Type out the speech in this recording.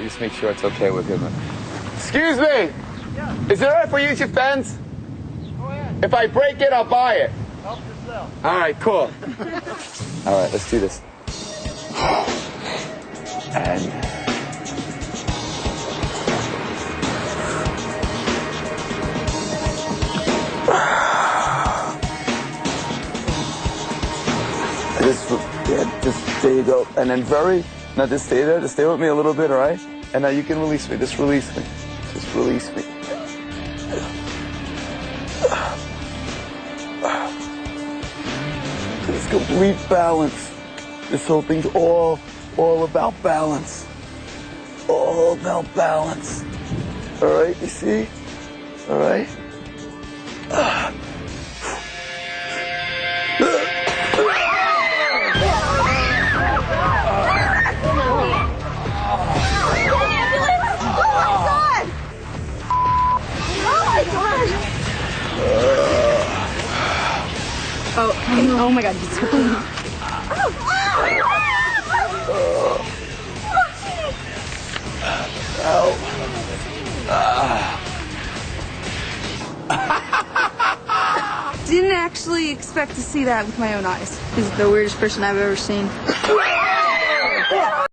just make sure it's okay with him. Excuse me! Yeah. Is it all right if we use your fence? Go ahead. If I break it, I'll buy it. Help yourself. All right, cool. All right, let's do this. And... just there you go. And then now just stay there, just stay with me a little bit, all right? And now you can release me, just release me. Just release me. It's complete balance. This whole thing's all about balance. All about balance. All right, you see? All right? Oh my God, he's really... Didn't actually expect to see that with my own eyes. He's the weirdest person I've ever seen.